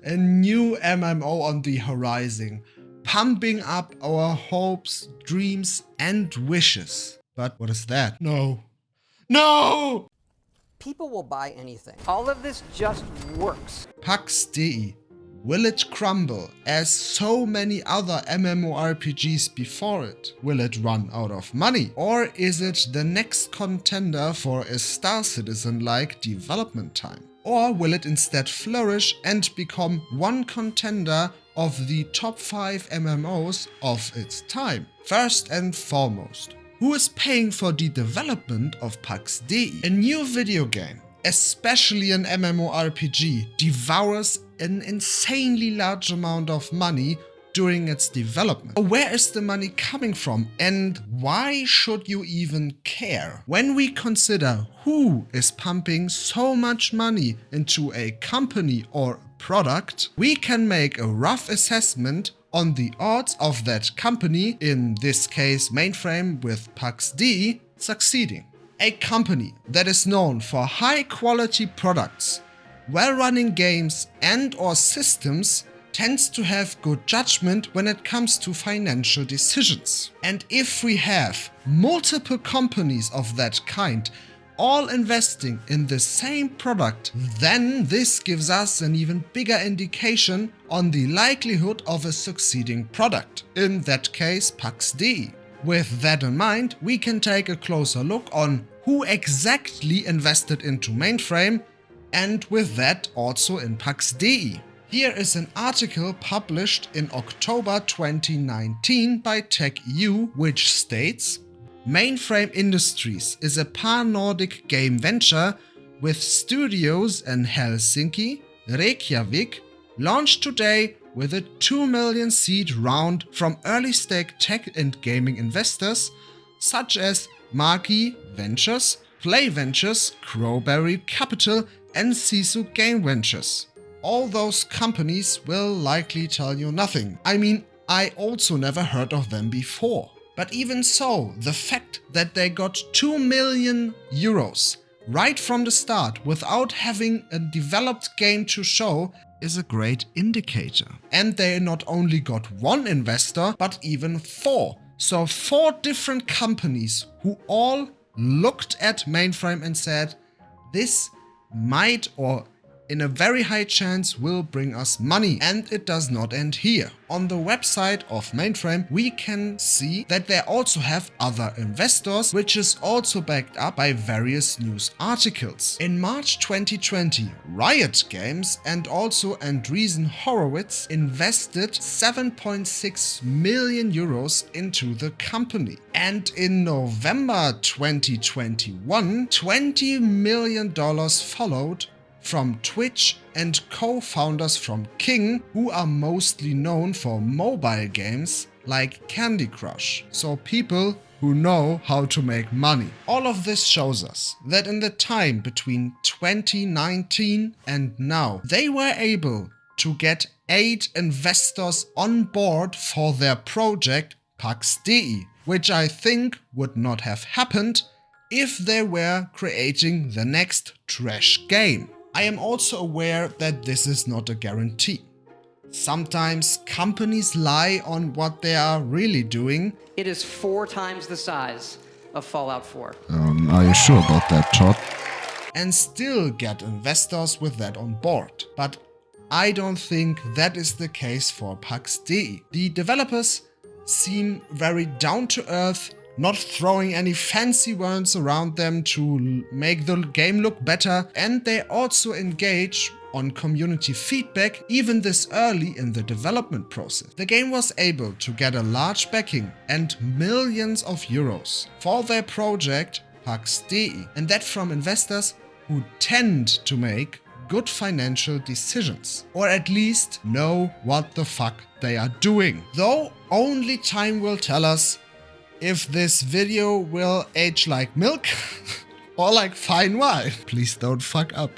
a new MMO on the horizon, pumping up our hopes, dreams and wishes. But what is that? No. No! People will buy anything. All of this just works. Pax Dei. Will it crumble as so many other MMORPGs before it? Will it run out of money? Or is it the next contender for a Star Citizen-like development time? Or will it instead flourish and become one contender of the top 5 MMOs of its time? First and foremost, who is paying for the development of Pax Dei? A new video game, especially an MMORPG, devours an insanely large amount of money during its development. Where is the money coming from and why should you even care? When we consider who is pumping so much money into a company or product, we can make a rough assessment on the odds of that company, in this case Mainframe with Pax Dei, succeeding. A company that is known for high quality products, well-running games and or systems tends to have good judgment when it comes to financial decisions. And if we have multiple companies of that kind all investing in the same product, then this gives us an even bigger indication on the likelihood of a succeeding product, in that case Pax Dei. With that in mind, we can take a closer look on who exactly invested into Mainframe, and with that also in Pax Dei. Here is an article published in October 2019 by TechEU, which states, Mainframe Industries is a pan-Nordic game venture with studios in Helsinki, Reykjavik, launched today with a 2 million seed round from early-stage tech and gaming investors such as Marquee Ventures, Play Ventures, Crowberry Capital and Sisu Game Ventures. All those companies will likely tell you nothing. I mean, I also never heard of them before. But even so, the fact that they got 2 million euros right from the start without having a developed game to show is a great indicator. And they not only got one investor, but even 4. So 4 different companies who all looked at Mainframe and said, this might or in a very high chance will bring us money. And it does not end here. On the website of Mainframe, we can see that they also have other investors, which is also backed up by various news articles. In March 2020, Riot Games and also Andreessen Horowitz invested 7.6 million euros into the company. And in November 2021, $20 million followed from Twitch and co-founders from King, who are mostly known for mobile games like Candy Crush. So people who know how to make money. All of this shows us that in the time between 2019 and now, they were able to get 8 investors on board for their project Pax Dei, which I think would not have happened if they were creating the next trash game. I am also aware that this is not a guarantee. Sometimes companies lie on what they are really doing. It is 4 times the size of Fallout 4. Are you sure about that, Todd? And still get investors with that on board. But I don't think that is the case for Pax Dei. The developers seem very down to earth, not throwing any fancy words around them to make the game look better, and they also engage on community feedback even this early in the development process. The game was able to get a large backing and millions of euros for their project Pax Dei, and that from investors who tend to make good financial decisions, or at least know what the fuck they are doing. Though only time will tell us if this video will age like milk or like fine wine. Please don't fuck up.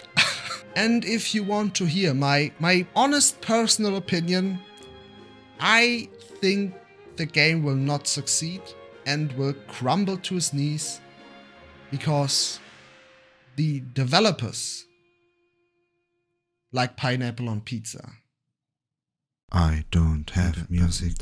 And if you want to hear my honest personal opinion, I think the game will not succeed and will crumble to its knees because the developers like pineapple on pizza. I don't have music.